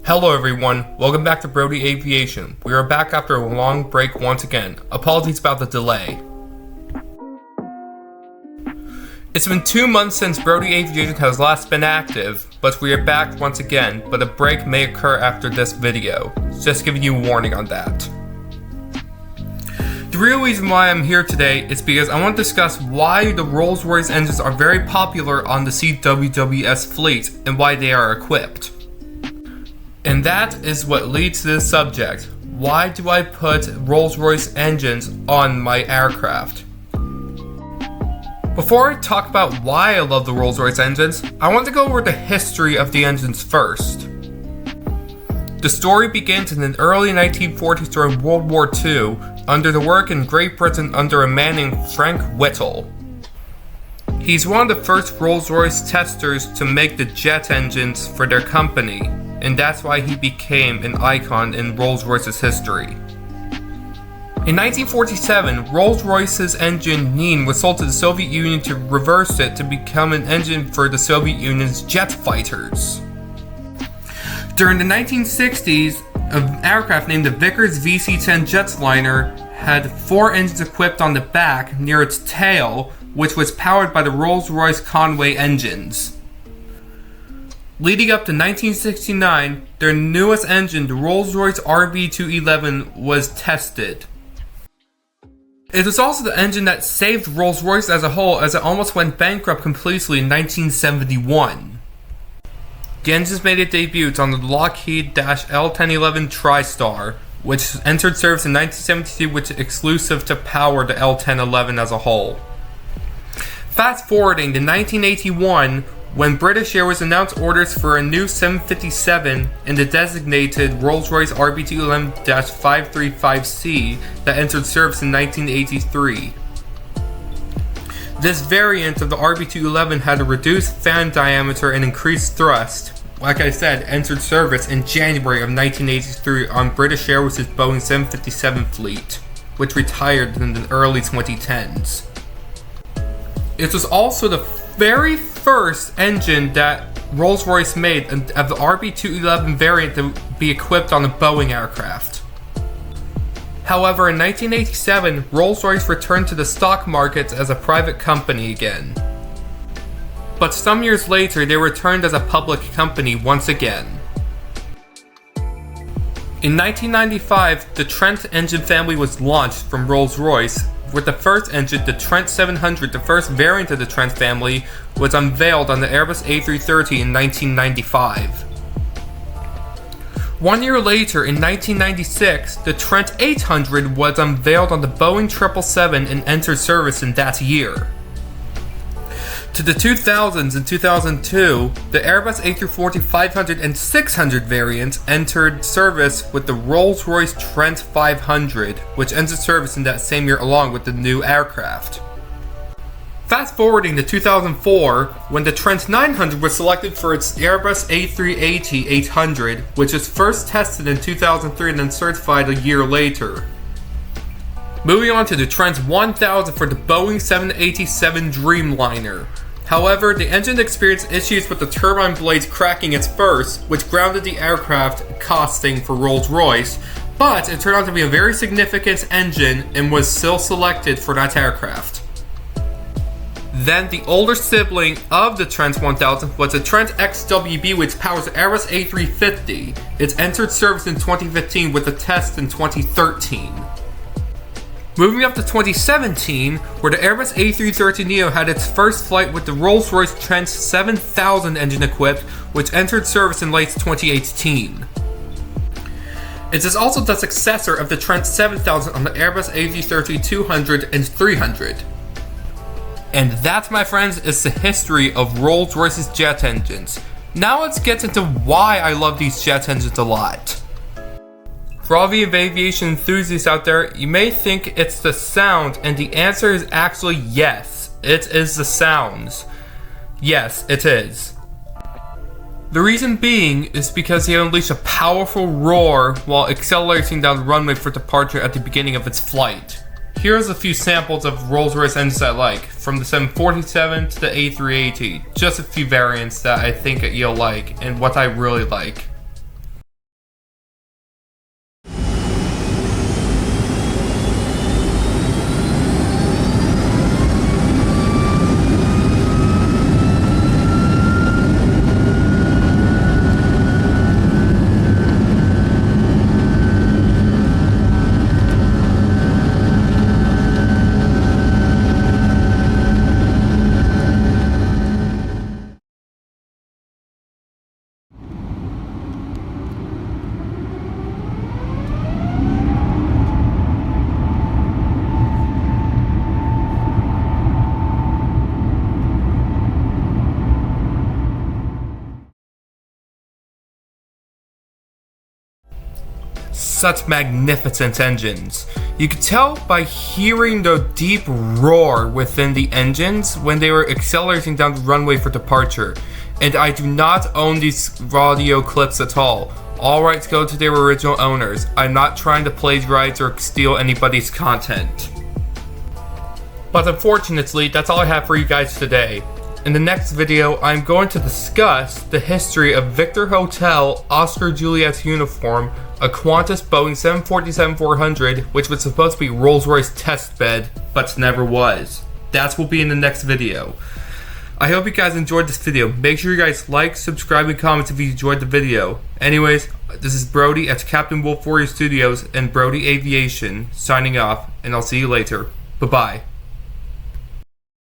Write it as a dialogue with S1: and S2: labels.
S1: Hello everyone, welcome back to BrodyAviation. We are back after a long break once again. Apologies about the delay. It's been 2 months since BrodyAviation has last been active, but we are back once again, but a break may occur after this video. Just giving you a warning on that. The real reason why I'm here today is because I want to discuss why the Rolls-Royce engines are very popular on the CWWS Fleet and why they are equipped. And that is what leads to this subject. Why do I put Rolls-Royce engines on my aircraft? Before I talk about why I love the Rolls-Royce engines, I want to go over the history of the engines first. The story begins in the early 1940s during World War II, under the work in Great Britain under a man named Frank Whittle. He's one of the first Rolls-Royce testers to make the jet engines for their company, and that's why he became an icon in Rolls-Royce's history. In 1947, Rolls-Royce's engine Neen was sold to the Soviet Union to reverse it to become an engine for the Soviet Union's jet fighters. During the 1960s, an aircraft named the Vickers VC-10 jetliner had 4 engines equipped on the back near its tail, which was powered by the Rolls-Royce Conway engines. Leading up to 1969, their newest engine, the Rolls-Royce RB211, was tested. It was also the engine that saved Rolls-Royce as a whole, as it almost went bankrupt completely in 1971. The engines made its debut on the Lockheed-L1011 TriStar, which entered service in 1972, which is exclusive to power the L1011 as a whole. Fast forwarding to 1981, when British Airways announced orders for a new 757 and the designated Rolls-Royce RB211-535C that entered service in 1983. This variant of the RB211 had a reduced fan diameter and increased thrust. Like I said, entered service in January of 1983 on British Airways' Boeing 757 fleet, which retired in the early 2010s. It was also the very first engine that Rolls-Royce made of the RB211 variant to be equipped on a Boeing aircraft. However, in 1987, Rolls-Royce returned to the stock markets as a private company again. But some years later, they returned as a public company once again. In 1995, the Trent engine family was launched from Rolls-Royce, with the first engine, the Trent 700, the first variant of the Trent family, was unveiled on the Airbus A380 in 1995. 1 year later, in 1996, the Trent 800 was unveiled on the Boeing 777 and entered service in that year. To the 2000s and 2002, the Airbus A340 500 and 600 variants entered service with the Rolls-Royce Trent 500, which entered service in that same year along with the new aircraft. Fast forwarding to 2004, when the Trent 900 was selected for its Airbus A380 800, which was first tested in 2003 and then certified a year later. Moving on to the Trent 1000 for the Boeing 787 Dreamliner. However, the engine experienced issues with the turbine blades cracking its first, which grounded the aircraft, costing for Rolls-Royce, but it turned out to be a very significant engine and was still selected for that aircraft. Then the older sibling of the Trent 1000 was the Trent XWB, which powers the Airbus A350. It entered service in 2015 with a test in 2013. Moving up to 2017, where the Airbus A330neo had its first flight with the Rolls-Royce Trent 7000 engine equipped, which entered service in late 2018. It is also the successor of the Trent 7000 on the Airbus A330-200 and 300. And that, my friends, is the history of Rolls-Royce's jet engines. Now let's get into why I love these jet engines a lot. For all the aviation enthusiasts out there, you may think it's the sound, and the answer is actually yes, it is the sounds. Yes, it is. The reason being is because they unleash a powerful roar while accelerating down the runway for departure at the beginning of its flight. Here's a few samples of Rolls-Royce engines I like, from the 747 to the A380, just a few variants that I think you'll like, and what I really like. such magnificent engines. You could tell by hearing the deep roar within the engines when they were accelerating down the runway for departure. And I do not own these audio clips at all. All rights go to their original owners. I'm not trying to plagiarize or steal anybody's content. But unfortunately, that's all I have for you guys today. In the next video, I'm going to discuss the history of Victor Hotel Oscar Juliet's uniform, a Qantas Boeing 747-400, which was supposed to be Rolls-Royce test bed, but never was. That will be in the next video. I hope you guys enjoyed this video. Make sure you guys like, subscribe, and comment if you enjoyed the video. Anyways, this is Brody at Captain Wolf Warrior Studios and Brody Aviation signing off, and I'll see you later. Bye-bye.